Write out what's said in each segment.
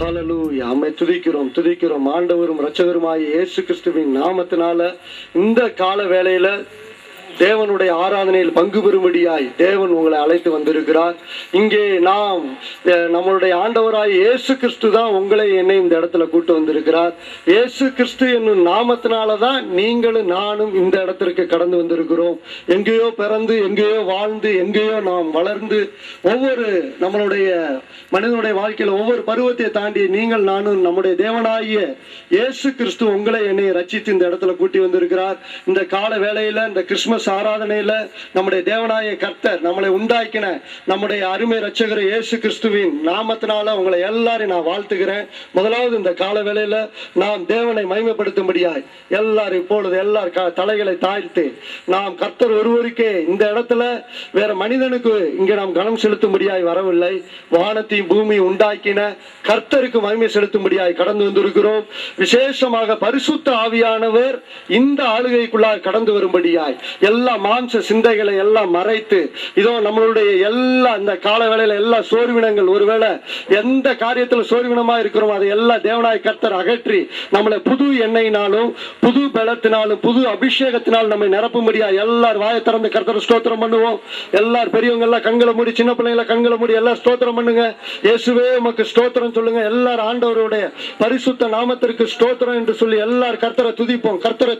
ஹல்லேலூயா. ஆமென். துதிக்கிறோம் ஆண்டவரும் இரட்சகருமாகிய இயேசு கிறிஸ்துவின் நாமத்தினால இந்த கால வேளையில தேவனுடைய ஆராதனையில் பங்கு பெறும்படியாய் தேவன் உங்களை அழைத்து வந்திருக்கிறார். இங்கே நாம் நம்மளுடைய ஆண்டவராய் இயேசு கிறிஸ்து தான் உங்களை என்னை இந்த இடத்துல கூட்டு வந்திருக்கிறார். இயேசு கிறிஸ்து என்னும் நாமத்தினாலதான் நீங்களும் நானும் இந்த இடத்திற்கு கடந்து வந்திருக்கிறோம். எங்கேயோ பிறந்து எங்கேயோ வாழ்ந்து எங்கேயோ நாம் வளர்ந்து ஒவ்வொரு நம்மளுடைய மனிதனுடைய வாழ்க்கையில ஒவ்வொரு பருவத்தை தாண்டி நீங்கள் நானும் நம்முடைய தேவனாகிய இயேசு கிறிஸ்து உங்களை என்னை ரட்சித்து இந்த இடத்துல கூட்டி வந்திருக்கிறார். இந்த கால வேளையில இந்த கிறிஸ்துமஸ் ஆராதனையில நம்முடைய தேவனாய கர்த்தர் நம்மளை உண்டாக்கின நம்முடைய அருமை இரட்சகர் இயேசு கிறிஸ்துவின் நாமத்தினால உங்களை எல்லாரையும் நான் வாழ்த்துகிறேன். முதலாவது இந்த கால வேளையில நாம் தேவனை மகிமைப்படுத்தும்படியாய் எல்லாரும் இப்பொழுது எல்லார் தலைகளை தாழ்த்து நாம் கர்த்தர் ஒருவருக்கே இந்த இடத்துல வேற மனிதனுக்கு இங்க நாம் கனம் செலுத்தும்படியாய் வரவில்லை. வானத்தையும் பூமி உண்டாக்கின கர்த்தருக்கு மகிமை செலுத்தும்படியாய் கடந்து வந்திருக்கிறோம். விசேஷமாக பரிசுத்த ஆவியானவர் இந்த ஆளுகைக்குள்ளாய் கடந்து வரும்படியாய் எல்லா மாம்ச சிந்தைகளை எல்லாம் மறைத்து இதோ நம்மளுடைய எல்லா இந்த கால வேளையில எல்லா சோர்வினங்கள் ஒருவேளை எந்த காரியத்துல சோர்வினமா இருக்கிறோம் அதை எல்லா தேவனாய் கர்த்தர் அகற்றி நம்மளை புது எண்ணெயினாலும் புது பலத்தினாலும் புது அபிஷேகத்தினாலும் நம்மை நிரப்பும்படியா எல்லாரும் வாயை திறந்து கர்த்தரை ஸ்தோத்திரம் பண்ணுவோம். எல்லாரும் பெரியவங்க எல்லாம் கண்களை மூடி, சின்ன பிள்ளைங்களை கண்களை மூடி எல்லாம் ஸ்தோத்திரம் பண்ணுங்க. இயேசுவே உமக்கு ஸ்தோத்திரம் சொல்லுங்க. எல்லாரும் ஆண்டவருடைய பரிசுத்த நாமத்திற்கு ஸ்தோத்திரம் என்று சொல்லி எல்லாரும் கர்த்தரை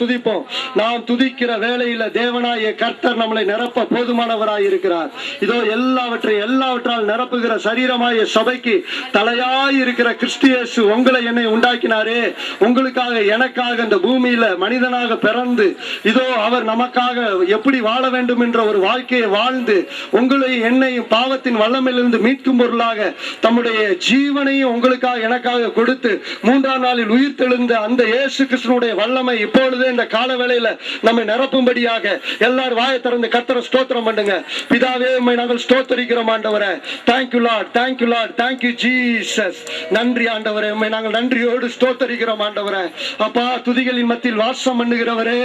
துதிப்போம். நாம் துதிக்கிற வேளையில தேவனாய கர்த்தர் நம்மளை நிரப்ப போதுமானவராய் இருக்கிறார். இதோ எல்லாவற்றால் நிரப்புகிற சரீரமாய சபைக்கு தலையாய் இருக்கிற கிறிஸ்து இயேசு உங்களை என்னை உண்டாக்கினாரே. உங்களுக்காக எனக்காக இந்த பூமியில மனிதனாக பிறந்து இதோ அவர் நமக்காக எப்படி வாழ வேண்டும் என்ற ஒரு வாழ்க்கையை வாழ்ந்து உங்களை என்னையும் பாவத்தின் வல்லமையிலிருந்து மீட்கும் பொருளாக தம்முடைய ஜீவனையும் உங்களுக்காக எனக்காக கொடுத்து மூன்றாம் நாளில் உயிர் தெழுந்த அந்த இயேசு கிறிஸ்துனுடைய வல்லமை இப்பொழுதே இந்த கால வேளையில நம்மை நிரப்பும்படியாக எல்லாரும் வாயை திறந்து கர்த்தரை ஸ்தோத்திரம் பண்ணுங்க. பிதாவே உம்மை நாங்கள் ஸ்தோத்திரிக்கிறோம் ஆண்டவரே. Thank you Lord, thank you Lord, thank you Jesus. நன்றி ஆண்டவரே, உம்மை நாங்கள் நன்றியோடு ஸ்தோத்திரிக்கிறோம் ஆண்டவரே. அப்பா, துதிகளின் மத்தியில் வாசம் பண்ணுகிறவரே,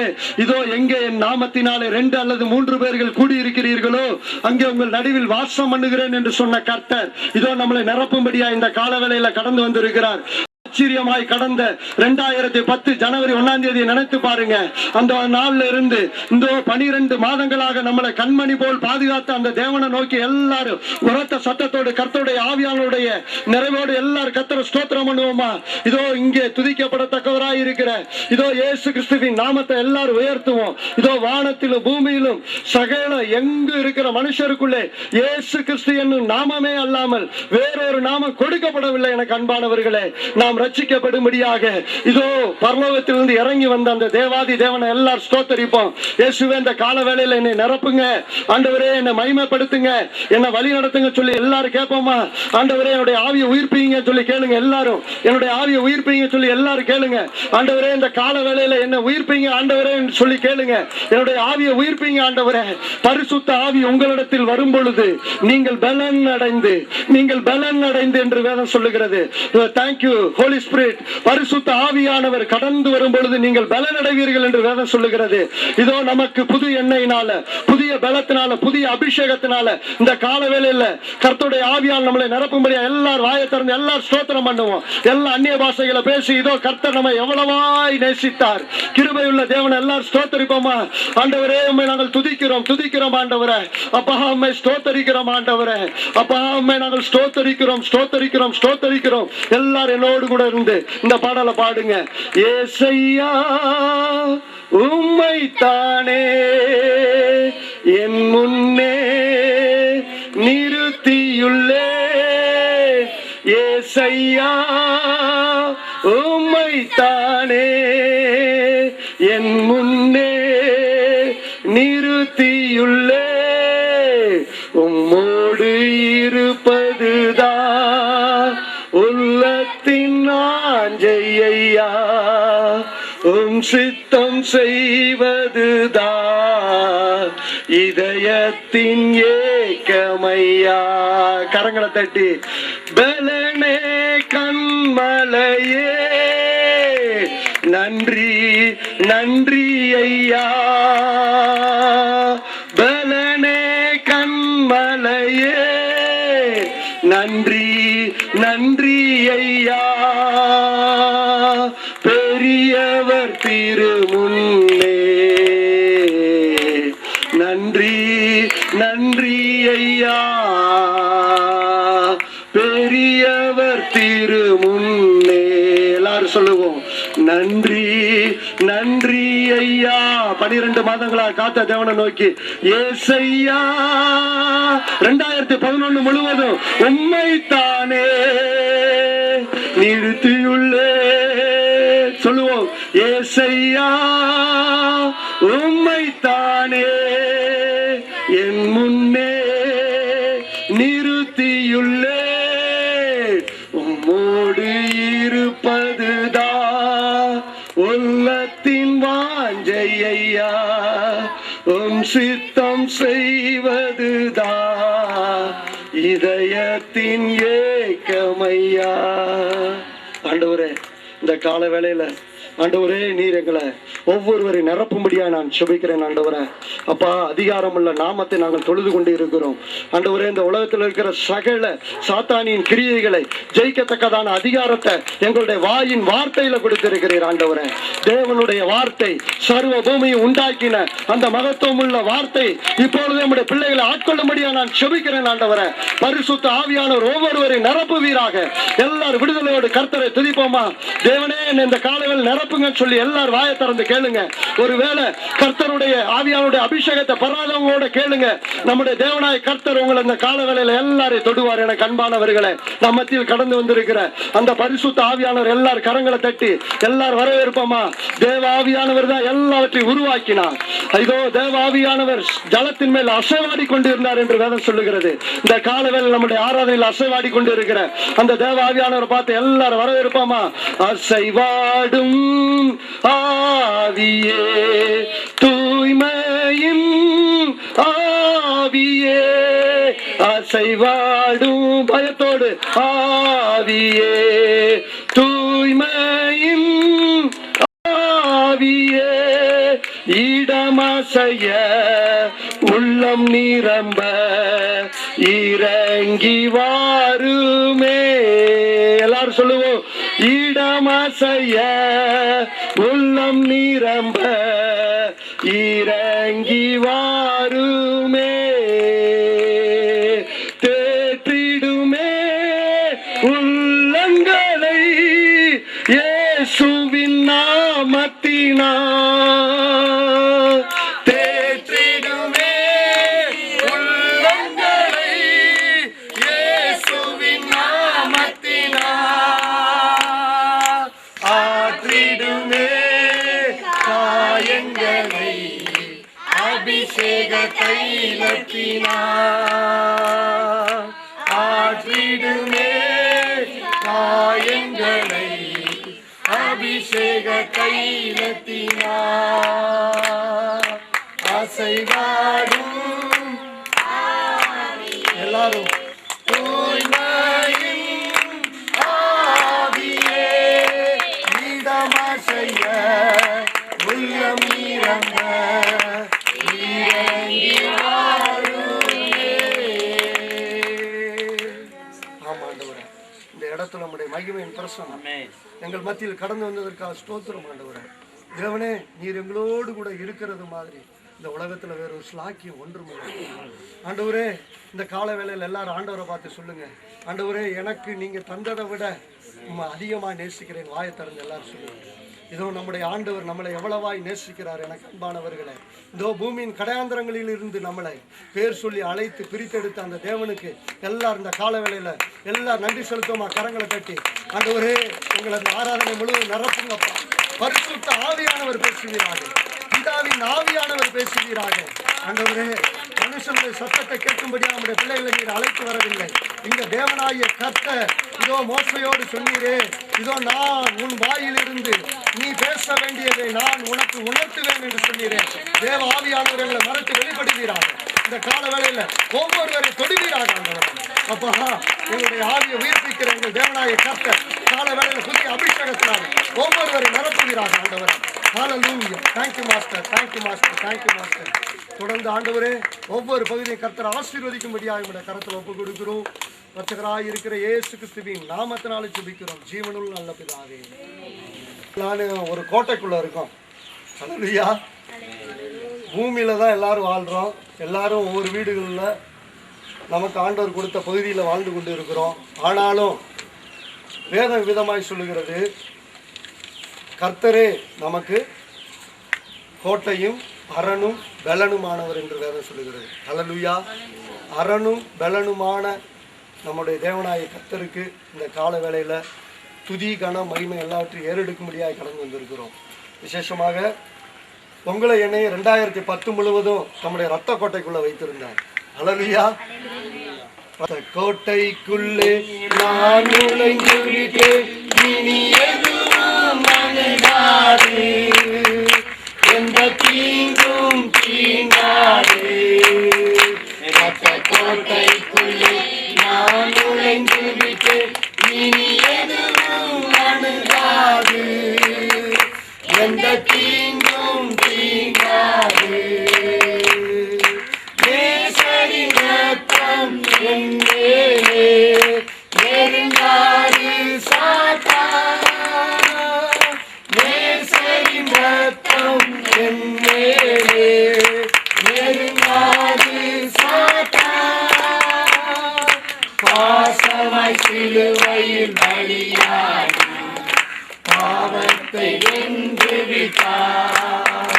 இதோ எங்கே என் நாமத்தினாலே 2 அல்லது 3 பேர்கள் கூடி இருக்கிறீர்களோ அங்கே உங்கள் நடுவில் வாசம் பண்ணுகிறேன் என்று சொன்ன கர்த்தர் இதோ நம்மளை நிரப்பும்படியா இந்த காலவேளையில கடந்து வந்திருக்கிறார். ஆச்சரியமாய் கடந்த 2010 ஜனவரி 1ஆம் தேதியை நினைத்து பாருங்க. அந்த நாள்ல இருந்து இந்த 12 மாதங்களாக நம்மளை கண்மணி போல் பாதுகாத்த அந்த தேவனை நோக்கி எல்லாரும் உரத்த சத்தத்தோடு கர்த்தருடைய ஆவியானுடைய நிறைவோடு எல்லாரும் கர்த்தரை ஸ்தோத்திரம் பண்ணுவோமா? இதோ இங்கே துதிக்கப்படத்தக்கவராய் இருக்கிற இதோ இயேசு கிறிஸ்துவின் நாமத்தை எல்லாரும் உயர்த்துவோம். இதோ வானத்திலும் பூமியிலும் சகல எங்கு இருக்கிற மனுஷருக்குள்ளே இயேசு கிறிஸ்து என்னும் நாமமே அல்லாமல் வேறொரு நாமம் கொடுக்கப்படவில்லை. எனக்கு அன்பானவர்களே, நாம் ரட்சிக்கப்படும்படியாக இதோ பரலோகத்திலிருந்து இறங்கி வந்த அந்த தேவாதி தேவனை எல்லாரும் ஸ்தோத்தரிப்போம். இயேசுவே, இந்த கால வேளையில என்னை நிரப்புங்க ஆண்டவரே, என்னை மகிமைப்படுத்துங்க, என்னை வழி நடத்துங்க சொல்லி எல்லாரும் கேட்போமா? ஆண்டவரே, என்னுடைய ஆவியை உயிர்ப்பீங்க சொல்லி கேளுங்க. எல்லாரும் என்னுடைய ஆவியை உயிர்ப்பீங்க சொல்லி எல்லாரும் கேளுங்க. ஆண்டவரே, இந்த கால வேளையில என்னை உயிர்ப்பீங்க ஆண்டவரே சொல்லி கேளுங்க. என்னுடைய ஆவியை உயிர்ப்பீங்க ஆண்டவரே. பரிசுத்த ஆவி உங்களிடத்தில் வரும் பொழுது நீங்கள் பலன் அடைந்து என்று வேதம் சொல்லுகிறது. Thank you holy spirit. பரிசுத்த ஆவியானவர் கடந்து வரும் பொழுது நீங்கள் பலனடைவீர்கள் என்று வேதம் சொல்லுகிறது. இதோ நமக்கு புது எண்ணெயினால, புதிய பலத்தினால, புதிய அபிஷேகத்தினால இந்த கால வேளையில கர்த்தருடைய ஆவியால் நம்மளை நிரப்பும்படியா எல்லாரும் வாயை திறந்து எல்லாரும் ஸ்தோத்திரம் பண்ணுவோம். எல்லா அந்நிய பாஷைகளை பேசி இதோ கர்த்தர் நம்மை எவ்வளவாய் நேசித்தார். கிருபையுள்ள தேவன் எல்லாரும் ஸ்தோத்தரிப்போமா? ஆண்டவரே, உம்மை நாங்கள் துதிக்கிறோம் ஆண்டவரே. அப்பா, உம்மை ஸ்தோத்தரிக்கிறோம் ஆண்டவரே. அப்பா, உம்மை நாங்கள் ஸ்தோத்தரிக்கிறோம். எல்லாரும் என்னோடு கூட இருந்து இந்த பாடலை பாடுங்க. ஏசையா உம்மைத்தானே என் முன்னே நிறுத்தியுள்ளே. ஏசையா உம்மைத்தானே என் முன்னே நிறுத்தியுள்ளே. உம்மோடு இருப்பதுதான் உள்ளத்தின் ஆஞ்சையா, உம் சித்தம் செய்வதுதான் இதயத்தின் ஏக்கமையா. கரங்களை தட்டி பலனே கண்மலையே நன்றி ஐயா. பலனே கண்மலையே நன்றி நன்றி ஐயா, பெரியவர் திருமுன்னே. நன்றி நன்றி ஐயா, பெரியவர் திருமுன்னே. எல்லாரும் சொல்லுவோம், நன்றி நன்றி ஐயா. 12 மாதங்களா காத்த தேவனை நோக்கி, ஏசையா 2011 முழுவதும் உம்மைத்தானே நிறுத்தியுள்ளே. சொல்லுவோம், ஏசையா உம்மைத்தானே என் முன்னே நிறுத்தியுள்ளே. உம்மோடு இருப்பதுதான் உள்ளத்தின் வாஞ்சை ஐயா, உம் சித்தம் செய்வதுதான் இதயத்தின் ஏக்கமையா. ஆண்டவரே, இந்த கால வேளையில ஆண்டவரே, நீர் எங்களை ஒவ்வொருவரை நிரப்பும்படியா நான் சுபிக்கிறேன். ஆண்டவரே அப்பா, அதிகாரமுள்ள நாமத்தை நாங்கள் தொழுது கொண்டு இருக்கிறோம். ஆண்டவரே, இந்த உலகத்தில் இருக்கிற சகல சாத்தானின் கிரியைகளை ஜெயிக்கத்தக்கதான அதிகாரத்தை எங்களுடைய வாயின் வார்த்தையில கொடுத்திருக்கிறீர். ஆண்டவரே, தேவனுடைய வார்த்தை சர்வ பூமியை உண்டாக்கின அந்த மகத்துவம் உள்ள வார்த்தை இப்பொழுது நம்முடைய பிள்ளைகளை ஆட்கொள்ளும்படியா நான் சுபிக்கிறேன். ஆண்டவரே, பரிசுத்த ஆவியானவர் ஒவ்வொருவரை நிரப்புவீராக. எல்லாரும் விடுதலையோடு கர்த்தரை துதிப்போமா? தேவனே, இந்த காலையில் நிரப்புங்க சொல்லி எல்லாரும் வாயை திறந்து கேளுங்க. ஒருவேளை கர்த்தருடைய ஆவியானுடைய அபிஷேகத்தை பெறாதவங்களோட கேளுங்க. நம்முடைய தேவனாய கர்த்தர் உங்களை இந்த கால வேளையில எல்லாரையும் தொடுவார். என அன்பானவர்களே, நம்ம மத்தியில் கடந்து வந்திருக்கிற அந்த பரிசுத்த ஆவியானவர் எல்லாரும் கரங்களை தட்டி எல்லாரும் வரவேற்போமா? தேவ ஆவியானவர் தான் எல்லாவற்றையும் உருவாக்கினார். இதோ தேவ ஆவியானவர் ஜலத்தின் மேல் அசைவாடி கொண்டிருந்தார் என்று வேதம் சொல்லுகிறது. இந்த கால வேளையில் நம்முடைய ஆராதனையில் அசைவாடி கொண்டிருக்கிற அந்த தேவ ஆவியானவரை பார்த்து எல்லாரும் வரவேற்போமா? அசைவாடும் ஆவியே, தூய்மையின் ஆவியே, அசைவாடும் பயத்தோடு ஆவியே, தூய்மையின் ஆவியே, இடமசைய உள்ளம் நிரம்ப இறங்கி வாருமே. எல்லாரும் சொல்லுவோம், இடமசைய உள்ளம் நிரம்ப இறங்கி வாருமே. தேற்றிடுமே உள்ளங்களை இயேசுவின் நாமத்தினால். தேற்றிடுமே உள்ளங்களை இயேசுவின் நாமத்தினால். ஆற்றிடுமே காயங்களை அபிஷேக தைலத்தினால். ஆற்றிடுமே காயங்களை அபிஷேக தைலத்தினால். அசைவாடும் எல்லாரும் தூய்மையின் ஆவியே, இடமசைய உள்ளம் நிரம்ப இறங்கி வாருமே. ஆமா ஆண்டவரே, இந்த இடத்துல நம்முடைய மகிமையின் பிரசன்னம் எங்கள் மத்தியில் கடந்து வந்ததற்காக ஸ்தோத்திரம். ஆண்டவரே தேவனே, நீர் எங்களோடு கூட இருக்கிறது மாதிரி இந்த உலகத்துல வேற ஒரு ஸ்லாக்கியம் ஒன்றும் இல்லை. ஆண்டவரே, இந்த கால வேளையில் எல்லாரும் ஆண்டவரை பார்த்து சொல்லுங்க, ஆண்டவரே எனக்கு நீங்க தந்ததை விட அதிகமா நேசிக்கிறேன். வாயை திறந்து எல்லாரும் சொல்லுங்க. இதோ நம்முடைய ஆண்டவர் நம்மளை எவ்வளவாய் நேசிக்கிறார். எனக்கு அன்பானவர்களே, இதோ பூமியின் கடையாந்திரங்களில் இருந்து நம்மளை பேர் சொல்லி அழைத்து பிரித்தெடுத்த அந்த தேவனுக்கு எல்லாரும் இந்த கால வேளையில எல்லாரும் நன்றி செலுத்துவோமா? கரங்களை கட்டி, ஆண்டவரே உங்களை அந்த ஆராதனை முழுவதும் நிரப்புங்கப்பா. பரிசுத்த ஆவியானவர் பேசுவீராக, பிதாவின் ஆவியானவர் பேசுவீராக. ஆண்டவரே, மனுஷனுடைய சத்தத்தை கேட்கும்படியாக நம்முடைய பிள்ளைகளை நீர் அழைத்து வரவில்லை. இங்க தேவனாகிய கர்த்தர் இதோ மோசையோடு சொன்னீரே, இதோ நான் உன் வாயிலிருந்து நீ பேச வேண்டியதை நான் உனக்கு உணர்த்துவேன் என்று சொன்னீரே. தேவ ஆவியானவர் எங்களை மறைத்து வெளிப்படுவீராக. இந்த கால வேளையில ஒவ்வொருவரை தொடுவீராக. அப்பா, எங்களுடைய ஆவியை உயிர்ப்பிக்கிற எங்கள் தேவனாகிய கர்த்தர் கால வேளையில புதிய அபிஷேகத்தினால் ஒவ்வொருவரை நிரப்புவீராக. ஆண்டவரே, hallelujah. Thank you master, thank you master, thank you master. தொடர்ந்து ஆண்டவரே ஒவ்வொரு பகுதியை கர்த்தர் ஆசீர்வதிக்கும்படியாக உங்களுடைய கரத்தில் ஒப்பு கொடுக்கிறோம். இரட்சகராய் இருக்கிற இயேசு கிறிஸ்துவின் நாமத்தினால ஜெபிக்கிறோம் ஜீவனுள்ள நல்ல பிதாவே. நான் ஒரு கோட்டைக்குள்ள இருக்கோம். ஹல்லேலூயா. பூமியில தான் எல்லாரும் வாழ்றோம். எல்லாரும் ஒவ்வொரு வீடுகளில் நமக்கு ஆண்டவர் கொடுத்த பகுதியில் வாழ்ந்து கொண்டு இருக்கிறோம். ஆனாலும் வேதம் விதமாய் சொல்லுகிறது, கர்த்தரே நமக்கு கோட்டையும் அரணும் பெலனுமானவர் என்று வேதம் சொல்லுகிறது. ஹல்லேலூயா. அரணும் பெலனுமான நம்முடைய தேவனாய கர்த்தருக்கு இந்த கால வேளையில் துதி கன மகிமை எல்லாவற்றையும் ஏறெடுக்கும்படியாக கடந்து வந்திருக்கிறோம். விசேஷமாக உங்களை என்னை 2010 முழுவதும் நம்முடைய ரத்த கோட்டைக்குள்ள வைத்திருந்தார். ஹல்லேலூயா. கோட்டைக்குள்ளே நான் நுழைந்து விட்டேன், இனி எதுவும் அணுகாது, எந்த தீங்கும் தீண்டாது. கோட்டைக்குள்ளே நான் நுழைந்து விட்டேன், இனி எதுவும் அணுகாது, எந்த தீங்கும் தீண்டாது. நேசரின் ரத்தம் என் மேலே நெருங்காது சாத்தான், நேசரின் ரத்தம் என் மேலே நெருங்காது சாத்தான். பாசமாய் சிலுவையில் பலியாகி பாவத்தை வென்று விட்டார்.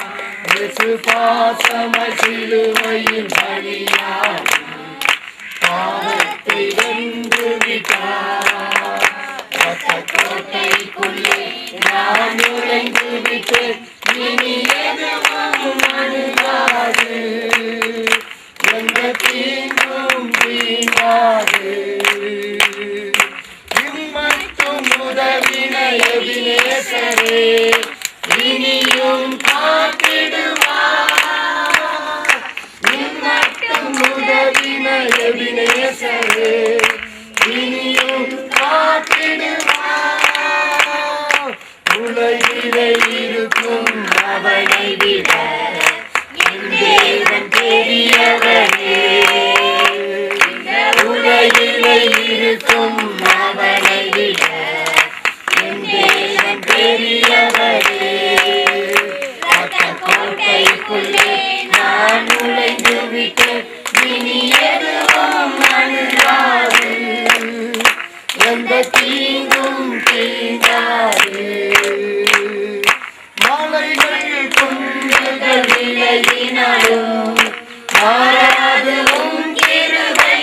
பாசமாய் சிலுவையில் பலியாகி பாவத்தை வென்று விட்டார். கோட்டைக்குள்ளே நான் நுழைந்து விட்டேன், இனி எதுவும் அணுகாது, எந்த தீங்கும் தீண்டாது. இம்மட்டும் உதவின எபினேசரே இனியும் காத்திடுவார். இம்மட்டும் உதவின எபினேசரே இனியும் காத்திடுவார். உலகிலே இருக்கும் அவனை விட என் தேவன் பெரியவரே. உலகிலே இருக்கும் அவனை விட என் தேவன் பெரியவரே. கோட்டைக்குள்ளே நான் நுழைந்து விட்டேன், இனி எதுவும் அணுகாது, எந்த தீங்கும் தீண்டாது. மலைகள் குன்றுகள் விலகினாலும் மாறாது உம் கிருபை.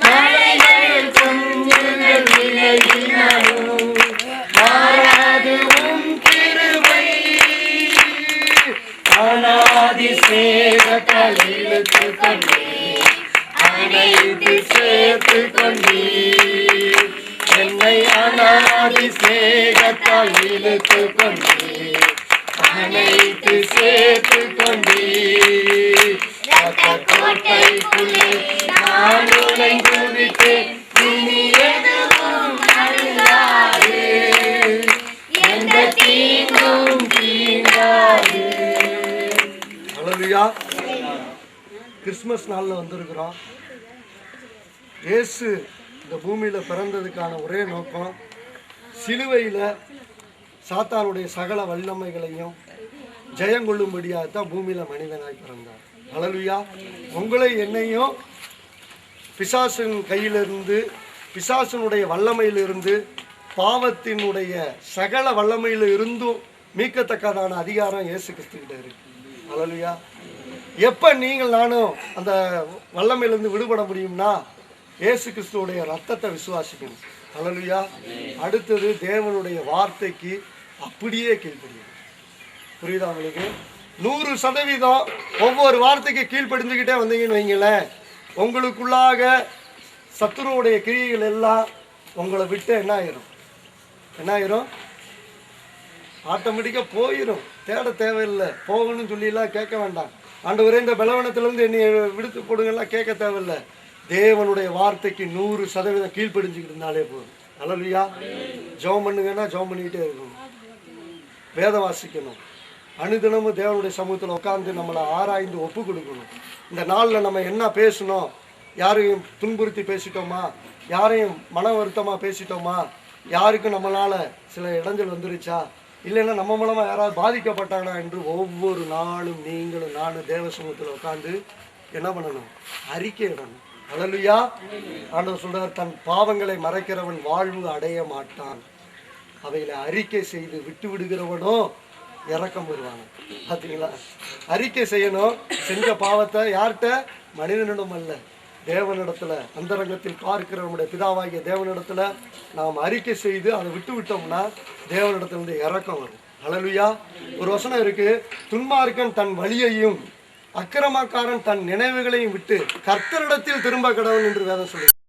மலைகள் குன்றுகள் விலகினாலும் மாறாது உம் கிருபை. அநாதி சேகத்தால் இழுத்து கொண்டே அனைத்து சேர்த்து கொண்டே, என்னை அநாதி சேகத்தால் இழுத்து கொண்டே அனைத்து சேர்த்து கொண்டே. கோட்டைக்குள்ளே நான் நுழைந்து விட்டேன், இனி எதுவும் அணுகாது, எந்த தீங்கும் தீண்டாது. ஹல்லேலூயா. கிறிஸ்மஸ் நாளில் வந்திருக்கிறோம். இயேசு இந்த பூமியில் பிறந்ததுக்கான ஒரே நோக்கம், சிலுவையில் சாத்தானுடைய சகல வல்லமைகளையும் ஜெயங்கொள்ளும்படியாகத்தான் பூமியில் மனிதனாய் பிறந்தார். ஹல்லேலூயா. உங்களை என்னையும் பிசாசின் கையிலிருந்து, பிசாசினுடைய வல்லமையிலிருந்து, பாவத்தினுடைய சகல வல்லமையில் இருந்தும் மீட்கத்தக்கதான அதிகாரம் இயேசு கிறிஸ்துக்கிட்ட இருக்கு. ஹல்லேலூயா. எப்போ நீங்கள் நானும் அந்த வல்லமையிலிருந்து விடுபட முடியும்னா இயேசு கிறிஸ்துவோடைய ரத்தத்தை விசுவாசிக்கணும். ஹல்லேலூயா. அடுத்தது தேவனுடைய வார்த்தைக்கு அப்படியே கீழ்ப்படியும். புரியுதா உங்களுக்கு? 100% ஒவ்வொரு வார்த்தைக்கு கீழ்ப்படிஞ்சுக்கிட்டே வந்தீங்கன்னு வைங்களேன், உங்களுக்குள்ளாக சத்துருவுடைய கிரியைகள் எல்லாம் உங்களை விட்டு என்ன ஆயிரும்? ஆட்டோமேட்டிக்காக போயிடும். தேட தேவையில்லை. போகணும்னு சொல்லிலாம் கேட்க வேண்டாம். ஆண்டவரே இந்த பலவீனத்திலேருந்து என்னை விடுத்து போடுங்கலாம் கேட்க தேவையில்லை. தேவனுடைய வார்த்தைக்கு 100% கீழ்ப்படிஞ்சுக்கிட்டு இருந்தாலே போதும். ஹல்லேலூயா. ஜெபம் பண்ணுங்கன்னா ஜெபம் பண்ணிக்கிட்டே இருக்கணும். வேதம் வாசிக்கணும். அனுதினமும் தேவனுடைய சமூகத்தில் உட்கார்ந்து நம்மளை ஆராய்ந்து ஒப்பு கொடுக்கணும். இந்த நாளில் நம்ம என்ன பேசணும், யாரையும் துன்புறுத்தி பேசிட்டோமா, யாரையும் மன வருத்தமாக பேசிட்டோமா, யாருக்கும் நம்மளால் சில இடைஞ்சல் வந்துருச்சா, இல்லைன்னா நம்ம மூலமாக யாராவது பாதிக்கப்பட்டானா என்று ஒவ்வொரு நாளும் நீங்களும் நானும் தேவ சமூகத்தில் உட்காந்து என்ன பண்ணணும்? அறிக்கை இடணும். அல்லேலூயா. ஆண்டவர் சொல்றார், தன் பாவங்களை மறைக்கிறவன் வாழ்வு அடைய மாட்டான், அவைகளை அறிக்கை செய்து விட்டு விடுகிறவனோ இறக்கம் வருவாங்க. பார்த்தீங்களா? அறிக்கை செய்யணும். செஞ்ச பாவத்தை யார்கிட்ட? மனிதனிடம் அல்ல, தேவனிடத்துல, அந்தரங்கத்தில் பார்க்கிற நம்முடைய பிதாவாகிய தேவனிடத்துல நாம் அறிக்கை செய்து அதை விட்டு விட்டோம்னா தேவனிடத்துல இருந்து இறக்கம் வரும். அல்லேலூயா. ஒரு வசனம் இருக்கு, துன்மார்க்கன் தன் வழியையும் அக்கிரமக்காரன் தன் நினைவுகளையும் விட்டு கர்த்தரிடத்தில் திரும்ப கடவுள் என்று வேதம் சொல்லி.